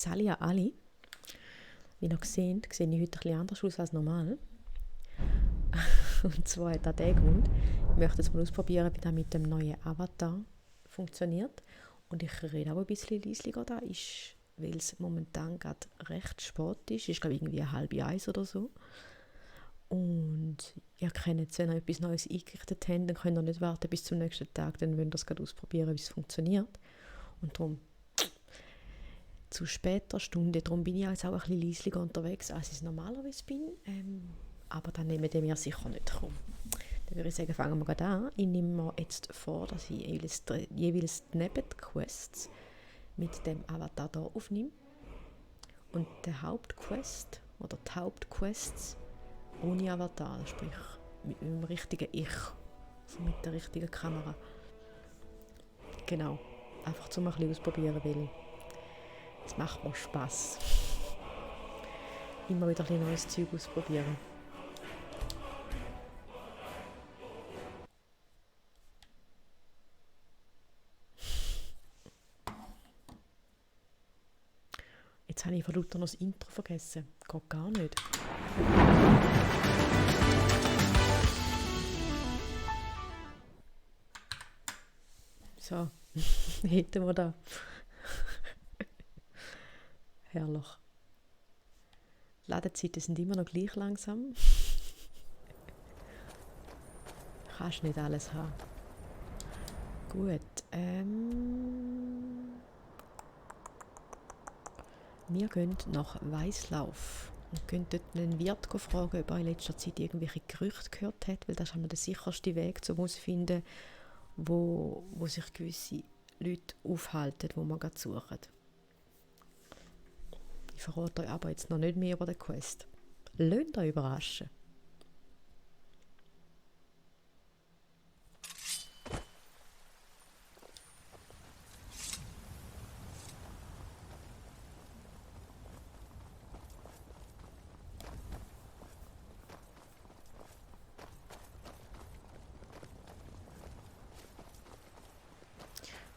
Zahle ja alle. Wie ihr seht, sehe ich heute ein bisschen anders aus als normal. Und zwar hat das den Grund, ich möchte jetzt mal ausprobieren, wie das mit dem neuen Avatar funktioniert. Und ich rede auch ein bisschen leislicher da, ist, weil es momentan gerade recht spät ist. Ist glaube ich irgendwie 12:30 oder so. Und ihr kennt jetzt, wenn ihr etwas Neues eingerichtet habt, dann könnt ihr nicht warten bis zum nächsten Tag, dann wollt ihr es gerade ausprobieren, wie es funktioniert. Und darum zu später Stunde, darum bin ich jetzt auch ein bisschen leislicher unterwegs, als ich es normalerweise bin. Aber dann nehmen wir sicher nicht rum. Dann würde ich sagen, fangen wir gerade an. Ich nehme mir jetzt vor, dass ich jeweils die Nebenquests mit dem Avatar hier aufnehme. Und der Hauptquest oder die Hauptquests ohne Avatar, sprich mit dem richtigen Ich, also mit der richtigen Kamera. Genau, einfach zum ein bisschen ausprobieren, weil es macht mir Spass. Immer wieder ein bisschen neues Zeug ausprobieren. Jetzt habe ich von lauter noch das Intro vergessen. Geht gar nicht. So, hätten wir da. Herrlich. Ladezeiten sind immer noch gleich langsam. Kannst nicht alles haben. Gut. Wir gehen nach Weißlauf und gehen dort einen Wirt fragen, ob er in letzter Zeit irgendwelche Gerüchte gehört hat, weil das ist der sicherste Weg, um herauszufinden, wo sich gewisse Leute aufhalten, wo man gerade suchen. Ich verrate euch aber jetzt noch nicht mehr über den Quest. Lasst euch überraschen.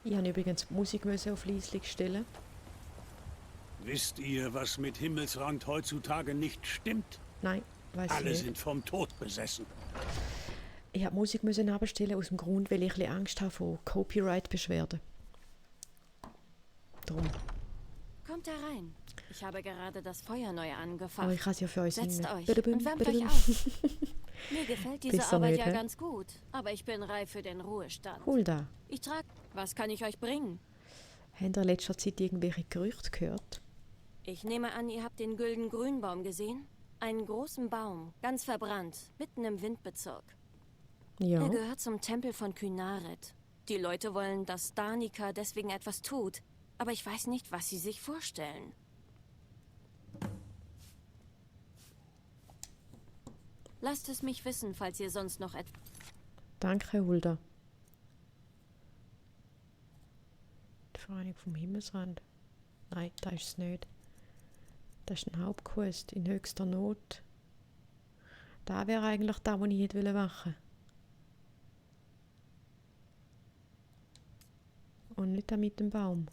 Ich habe übrigens die Musik auf leislich stellen. Wisst ihr, was mit Himmelsrand heutzutage nicht stimmt? Nein, weiß ich Alle nicht. sind vom Tod besessen. Ich habe die Musik abstellen aus dem Grund, weil ich ein bisschen Angst habe vor Copyright-Beschwerden. Darum. Kommt herein. Ich habe gerade das Feuer neu Aber angefacht. ich kann es ja für euch Setzt singen. euch Badabum, und wärmt euch badabum. auf. Mir gefällt diese Besser Arbeit nicht, ja hä? ganz gut, aber ich bin reif für den Ruhestand. Hulda, Ich trage... Was kann ich euch bringen? habt ihr in letzter Zeit irgendwelche Gerüchte gehört? Ich nehme an, ihr habt den Gülden Grünbaum gesehen? Einen großen Baum, ganz verbrannt, mitten im Windbezirk. Ja. Er gehört zum Tempel von Kynaret. Die Leute wollen, dass Danica deswegen etwas tut, aber ich weiß nicht, was sie sich vorstellen. Lasst es mich wissen, falls ihr sonst noch etwas... Danke, Hulda. Die Vereinigung vom Himmelsrand. Nein, das ist es nicht. Das ist ein Hauptquest in höchster Not. Da wäre eigentlich da, wo ich nicht machen will. Und nicht da mit dem Baum.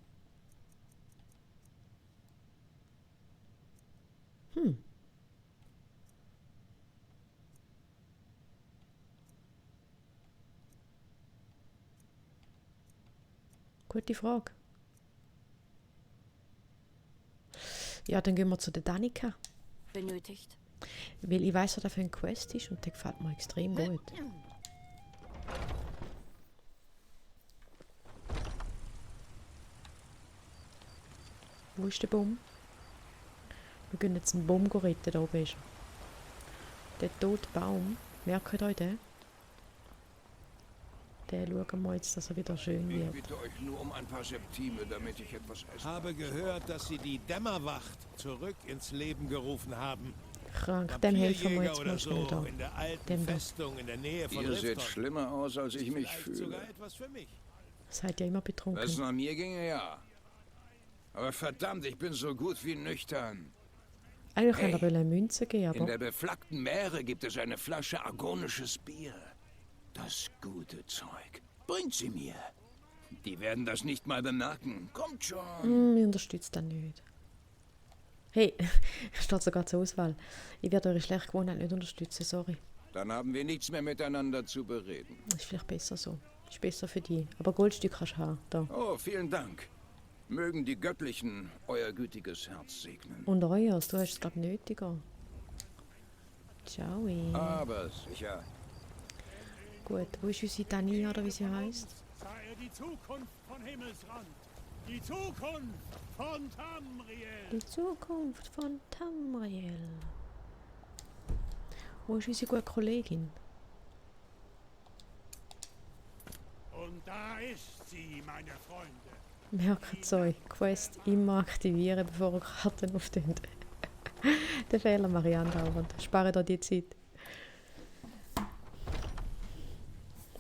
Gute Frage. Ja, dann gehen wir zu der Danica. benötigt. Weil ich weiss, was das für ein Quest ist und der gefällt mir extrem gut. Wo ist der Baum? Wir gehen jetzt einen Baum retten, da oben ist er. Der tote Baum, merkt euch den? Den schauen wir jetzt, dass er wieder schön Ich wird. bitte euch nur um ein paar Septime, damit ich etwas esse. Habe gehört, dass sie die Dämmerwacht zurück ins Leben gerufen haben. Krank, dem helfen wir Vampirjäger jetzt oder mal schnell da. so in der alten Dem da. Festung in der Nähe von Ihr seht Rifton. schlimmer aus, als ich mich Vielleicht fühle. sogar etwas für mich. Seid ihr immer Wenn es betrunken? nach mir ginge, ja. Aber verdammt, ich bin so gut wie nüchtern. Eigentlich Hey, hätte er eine Münze geben, In aber der beflaggten Meere gibt es eine Flasche argonisches Bier. Das gute Zeug. Bringt sie mir. Die werden das nicht mal bemerken. Kommt schon. ich unterstütze das nicht. Hey, steht sogar zur Auswahl. Ich werde eure schlechte Gewohnheit nicht unterstützen, sorry. Dann haben wir nichts mehr miteinander zu bereden. Ist vielleicht besser so. Ist besser für dich. Aber Goldstück kannst du haben. Da. Oh, vielen Dank. Mögen die Göttlichen euer gütiges Herz segnen. Und euers, du hast es gerade nötiger. Ciao. Aber sicher. Gut, wo ist unsere Tania oder wie sie heißt? Sah er die Zukunft von Himmelsrand. Die Zukunft von Tamriel. Die Zukunft von Tamriel. Wo ist unsere gute Kollegin? Und da ist sie, meine Freunde. Merkt es euch, Quest immer aktivieren, bevor ihr Karten auftönt. Den Fehler mache ich andauernd. Spare da die Zeit.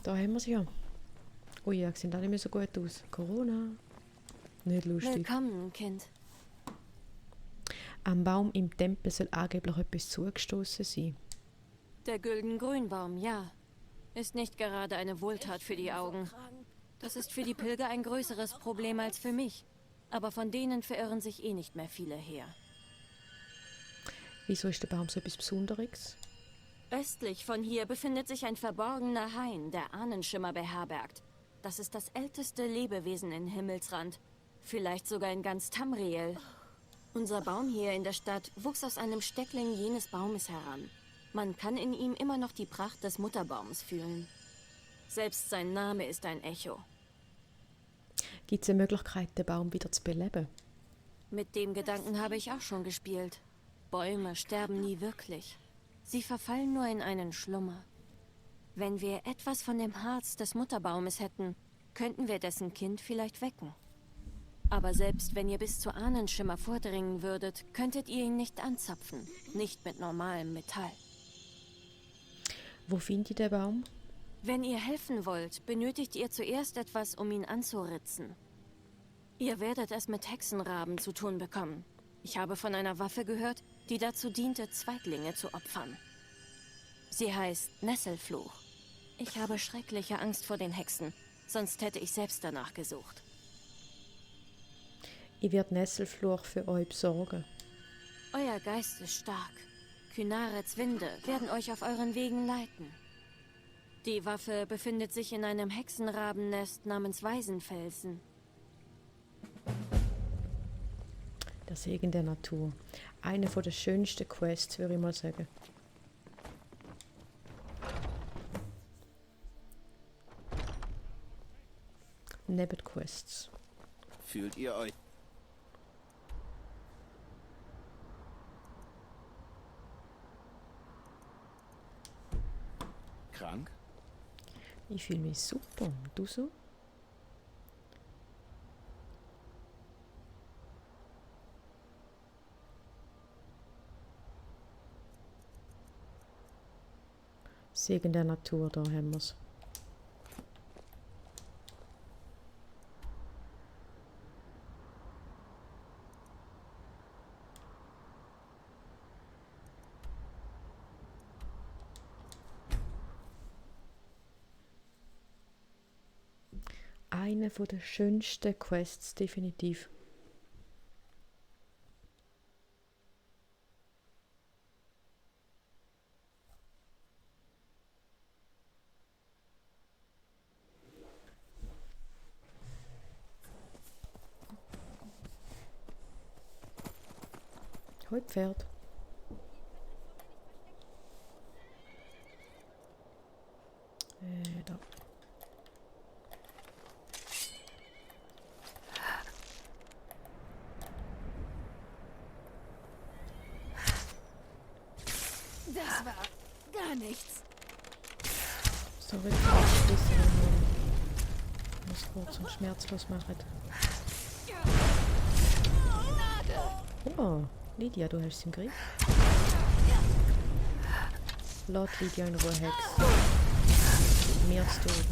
Da haben wir sie ja. Ui, ja, sehen alle nicht mehr so gut aus. Corona. Nicht lustig. Willkommen, Kind. Am Baum im Tempel soll angeblich etwas zugestoßen sein. Der Güldengrünbaum, ja. Ist nicht gerade eine Wohltat für die Augen. Das ist für die Pilger ein größeres Problem als für mich. Aber von denen verirren sich eh nicht mehr viele her. Wieso ist der Baum so etwas Besonderes? Östlich von hier befindet sich ein verborgener Hain, der Ahnenschimmer beherbergt. Das ist das älteste Lebewesen in Himmelsrand. Vielleicht sogar in ganz Tamriel. Unser Baum hier in der Stadt wuchs aus einem Steckling jenes Baumes heran. Man kann in ihm immer noch die Pracht des Mutterbaums fühlen. Selbst sein Name ist ein Echo. Gibt es eine Möglichkeit, den Baum wieder zu beleben? Mit dem Gedanken habe ich auch schon gespielt. Bäume sterben nie wirklich. Sie verfallen nur in einen Schlummer. Wenn wir etwas von dem Harz des Mutterbaumes hätten, könnten wir dessen Kind vielleicht wecken. Aber selbst wenn ihr bis zu Ahnenschimmer vordringen würdet, könntet ihr ihn nicht anzapfen. Nicht mit normalem Metall. Wo findet ihr den Baum? Wenn ihr helfen wollt, benötigt ihr zuerst etwas, um ihn anzuritzen. Ihr werdet es mit Hexenraben zu tun bekommen. Ich habe von einer Waffe gehört, die dazu diente, Zweiglinge zu opfern. Sie heißt Nesselfluch. Ich habe schreckliche Angst vor den Hexen, sonst hätte ich selbst danach gesucht. Ich werde Nesselfluch für euch besorgen. Euer Geist ist stark. Kynarets Winde werden euch auf euren Wegen leiten. Die Waffe befindet sich in einem Hexenrabennest namens Waisenfelsen. Der Segen der Natur. Eine der schönsten Quests, würde ich mal sagen. Nebenquests. Fühlt ihr euch krank? Ich fühle mich super. Du so? Segen der Natur, da haben wir es. Eine der schönsten Quests, definitiv. Hoi Pferd. Da. Das war gar nichts. Sorry, ich muss kurz und schmerzlos machen. Oh, Lydia, du hast es im Griff. Lass Lydia in Ruhe, Hex. Mir zu tun.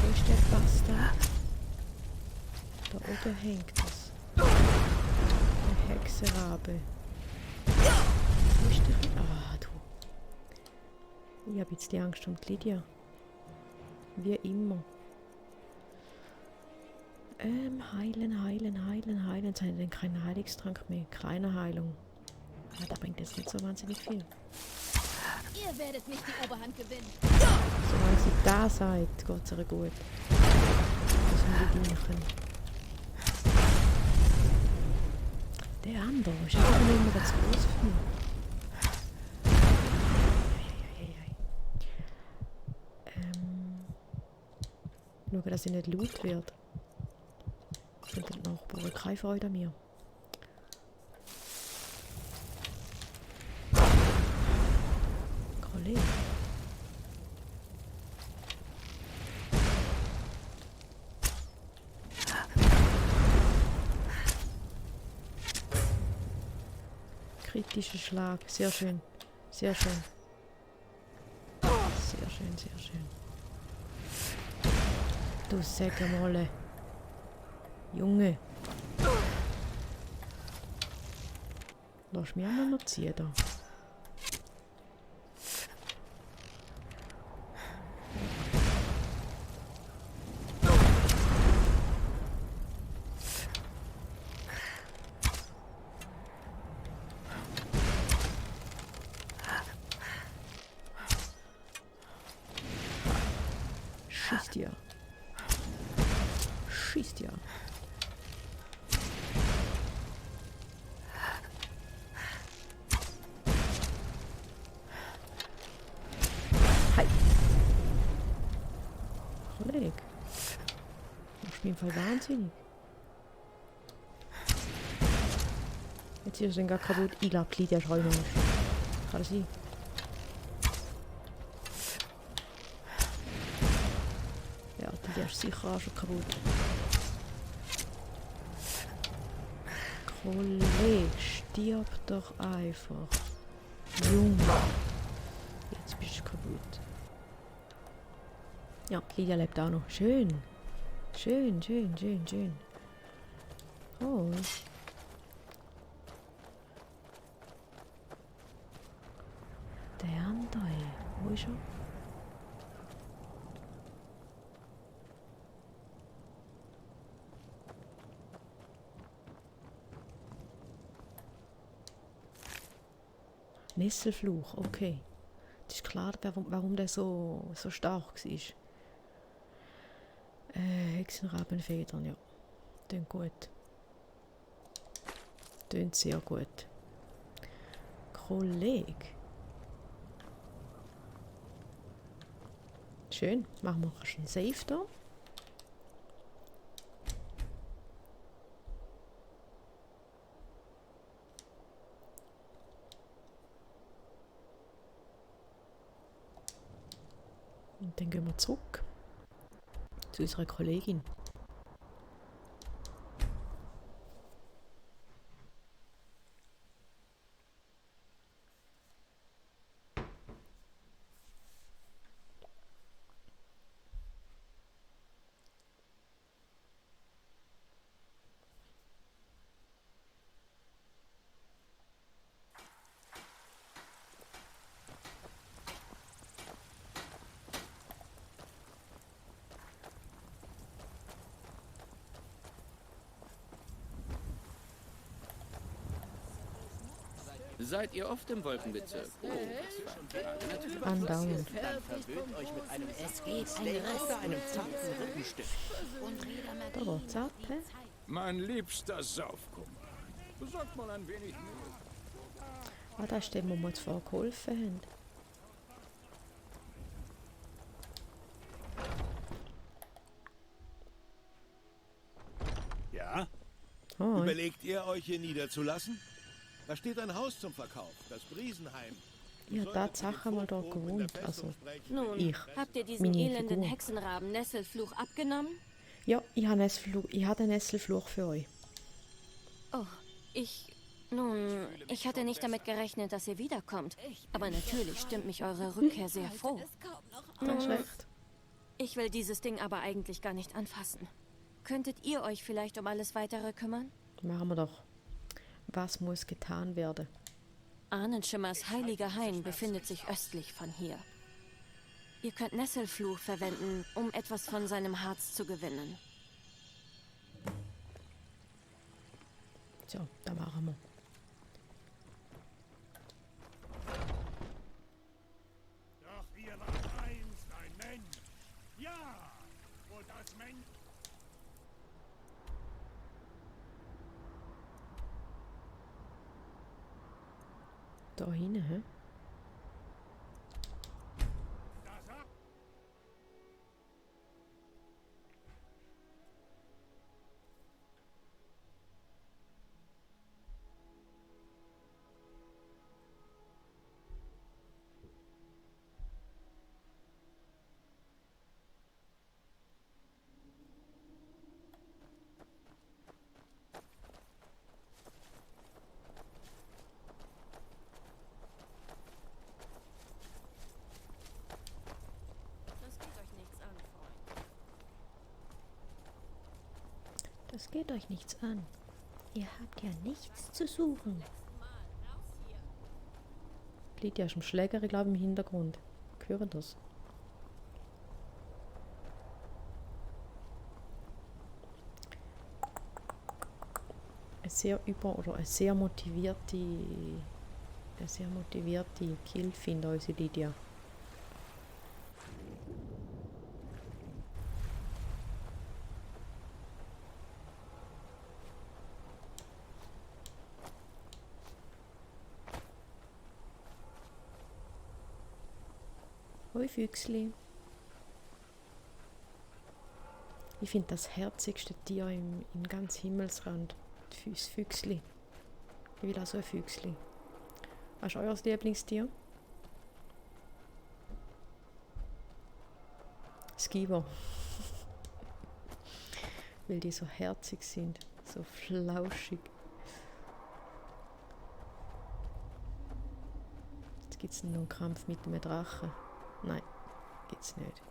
Wo ist der Bastard? Da oben hängt es. Ein Hexenrabe. Wo ist der? Ah, du. Ich habe jetzt die Angst um die Lydia. Wie immer. Heilen. Jetzt habe ich dann keinen Heilungstrank mehr. Kleine Heilung. Ja, das bringt jetzt nicht so wahnsinnig viel. Ihr werdet nicht die Oberhand gewinnen. Solange sie da seid, geht es ihr gut. Das sind die Dienchen. Der andere ist einfach nicht mehr zu groß für mich. Schauen, dass sie nicht laut wird. Sind die Nachbarn keine Freude an mir. Kollege. Kritischer Schlag. Sehr schön. Sehr schön. Sehr schön, sehr schön. Du Sägemolle. Junge. Lass mich einmal noch ziehen da. Schießt dir. Schießt dir. Hi. Kollege. Machst mich im Fall wahnsinnig. Jetzt ist er gar kaputt. Ich glaube, die der Schreiner ist. Kann das sein? Ja, der ist sicher auch schon kaputt. Kollege, stirb doch einfach. Junge. Jetzt bist du kaputt. Ja, Lydia lebt auch noch. Schön. Schön, schön, schön, schön. Oh. Der andere. Wo ist er? Nesselfluch, okay. Es ist klar, warum der so stark war. Hexenrabenfedern, ja. Tönt gut. Tönt sehr gut. Kollege. Schön. Machen wir einen Save da. Und dann gehen wir zurück zu unserer Kollegin. Seid ihr oft im Wolkenbezirk? Oh, das war gerade natürlich. Andauernd. Dann verwöhnt euch mit einem Es geht ein Rest oder einem zarten Rippenstück. Da geht's ab, hä? Mein liebster Saufkummer. Besorgt mal ein wenig Mehl. Ah, da steht, wo wir uns vorher geholfen haben. Ja? Oh, Überlegt ihr, euch hier niederzulassen? Da steht ein Haus zum Verkauf, das Briesenheim. ich habe Tatsache mal dort gewohnt. Also, Nun, ich. habt ihr diesen Meine elenden Figur. Hexenraben Nesselfluch abgenommen? ja, ich habe den Nesselfluch für euch. Oh, Nun, ich hatte nicht damit gerechnet, dass ihr wiederkommt. Aber natürlich stimmt mich eure Rückkehr sehr froh. Das ist recht. Ich will dieses Ding aber eigentlich gar nicht anfassen. Könntet ihr euch vielleicht um alles Weitere kümmern? Machen wir doch. Was muss getan werden? Ahnenschimmers heiliger Hain befindet sich östlich von hier. Ihr könnt Nesselfluch verwenden, um etwas von seinem Harz zu gewinnen. So, da machen wir. Doch ihr wart einst ein Mensch. Ja, und als Mensch... Da hinten, hä? Das ab. Das geht euch nichts an, Freund. Das geht euch nichts an. Ihr habt ja nichts zu suchen. Lydia ist im Schläger, ich glaube, im Hintergrund. Ich höre das. Eine sehr motivierte Kill findet unsere Lydia. Hoi Füchsli. Ich finde das herzigste Tier im ganz Himmelsrand. Das Füchsli. Ich will auch so ein Füchsli. Was ist euer Lieblingstier? Skiver. Weil die so herzig sind. So flauschig. Jetzt gibt es noch einen Kampf mit einem Drachen. Nein, gibt's nicht.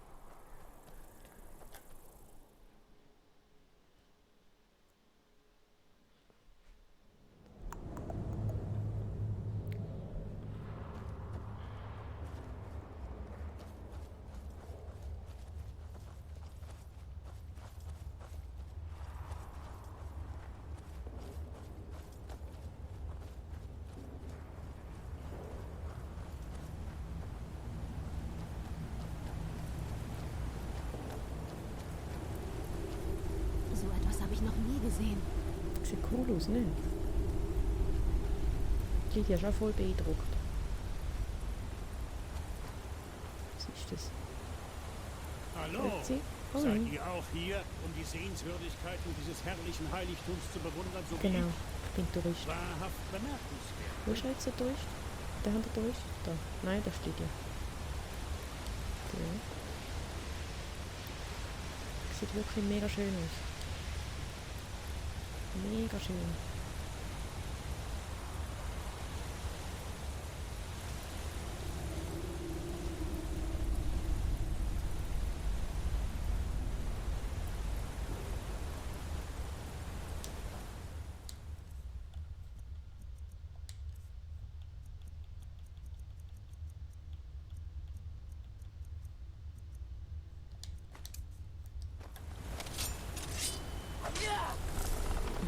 So etwas habe ich noch nie gesehen. Sieht cool aus, ne? Die Lydia ist auch voll beeindruckt. Was ist das? Hallo, Hört sie? Oh, seid ja. ihr auch hier, um die Sehenswürdigkeiten dieses herrlichen Heiligtums zu bewundern, so wie Genau, ich? ich bin Tourist. Wahrhaft bemerkenswert. Wo ist er jetzt der Tourist? Der hat der Tourist? Da. Nein, da steht ja. Der. Sieht wirklich mega schön aus. Mega schön.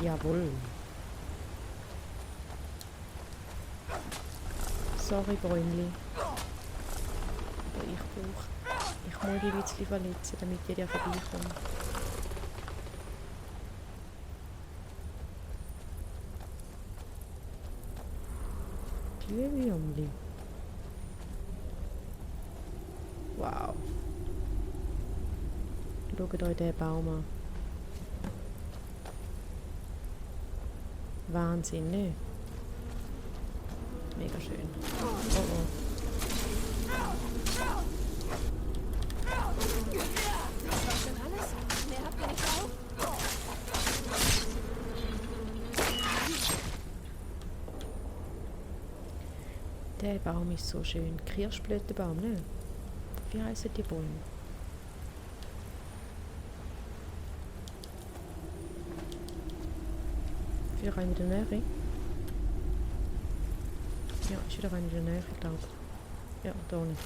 Jawohl. Sorry, Bräunli. Aber ich muss dich ein bisschen verletzen, damit ich dir vorbeikomme. Glühwürmli. Wow. Schaut euch den Baum an. Wahnsinn, ne? Mega schön. Oh oh. Das war schon alles? Mehr habt ihr nicht auf? Der Baum ist so schön. Kirschblütenbaum, ne? Wie heißen die Bäume? Wieder rein in der Nähe. Ja, ist wieder rein in der Nähe, ich glaube. Ja, da nicht.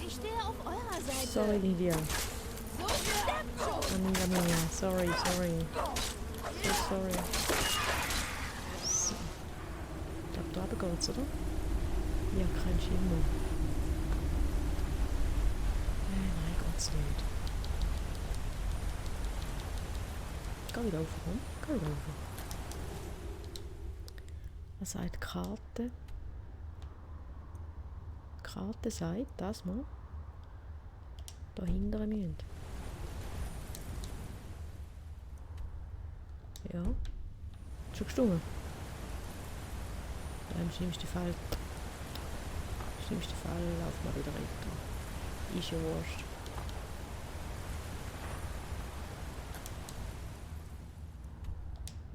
Ich stehe auf eurer Seite. Sorry, Lydia. So stirbt schon. Amiga mia. Sorry. So sorry. So. Ich glaube, da oben geht's, oder? Ja, kein Schimmer. Nein, geht's nicht. Geh wieder rauf, komm. Geh wieder rauf. Was sagt die Karte? Die Karte sagt, dass wir da hindern müssen. Ja. Schon gestummt. Im schlimmsten Fall laufen wir wieder weiter. Ist ja wurscht.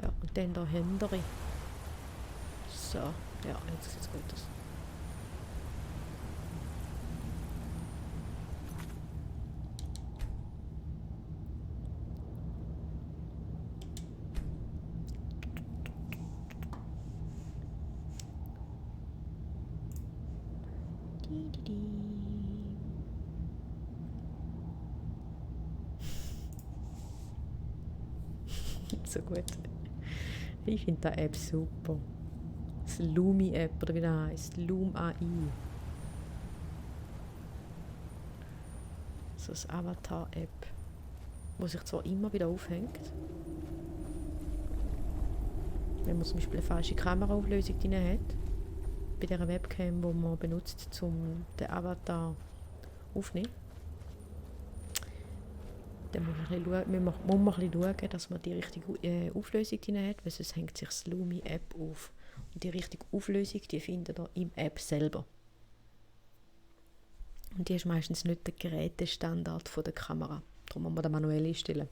Ja, und dann da Händere. So, ja, jetzt sieht es gut aus. So gut. Ich finde die App super. Das Lumi-App, oder wie das heisst. Loom AI. So eine Avatar-App, die sich zwar immer wieder aufhängt, wenn man zum Beispiel eine falsche Kameraauflösung drin hat, bei dieser Webcam, die man benutzt, um den Avatar aufzunehmen. Dann muss man ein bisschen schauen, dass man die richtige Auflösung drin hat, weil sonst hängt sich das Lumi-App auf. Und die richtige Auflösung, die findet ihr im App selber. Und die ist meistens nicht der Gerätestandard von der Kamera. Darum muss man den manuell einstellen.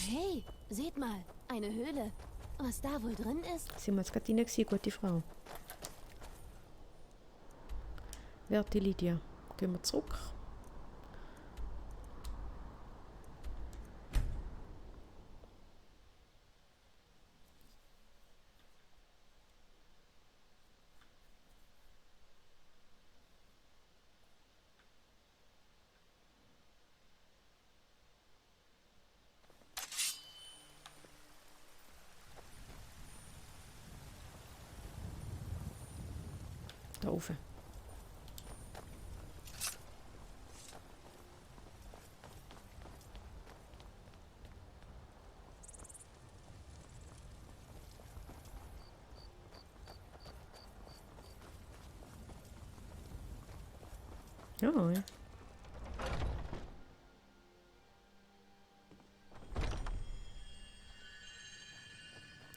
Hey, seht mal, eine Höhle. Was da wohl drin ist? Sind wir jetzt gerade rein gewesen, gute Frau? Werte Lydia, gehen wir zurück. Da oben. Ja, ja.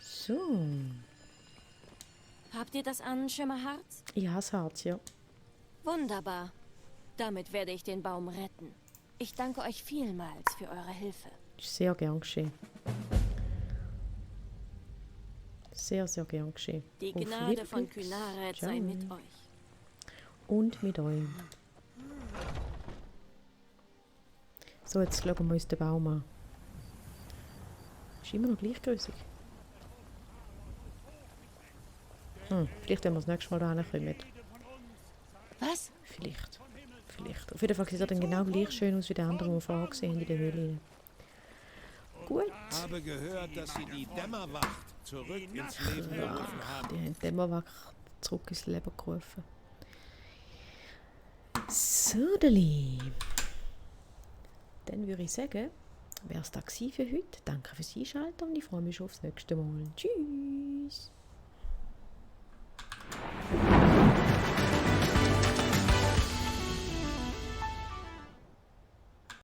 So. Habt ihr das Ahnenschimmerharz? Ich habe das Herz, ja. Wunderbar. Damit werde ich den Baum retten. Ich danke euch vielmals für eure Hilfe. Ist sehr gern geschehen. Sehr, sehr gern geschehen. Die Auf Gnade von Wiederblicks. Kynaret Ciao. sei mit euch. Und mit euch. So, jetzt schauen wir uns den Baum an. Ist immer noch gleichgrößig. Vielleicht, wenn wir das nächste Mal da hinkommen. Was? Vielleicht. Auf jeden Fall sieht er dann genau gleich schön aus wie der andere, den wir vorher gesehen haben in der Höhle. Gut. Ich habe gehört, dass sie die Dämmerwacht zurück ins Leben gerufen haben. Die haben die Dämmerwacht zurück ins Leben gerufen. So, Deli. Dann würde ich sagen, wäre es das für heute. Danke fürs Einschalten und ich freue mich schon aufs nächste Mal. Tschüss.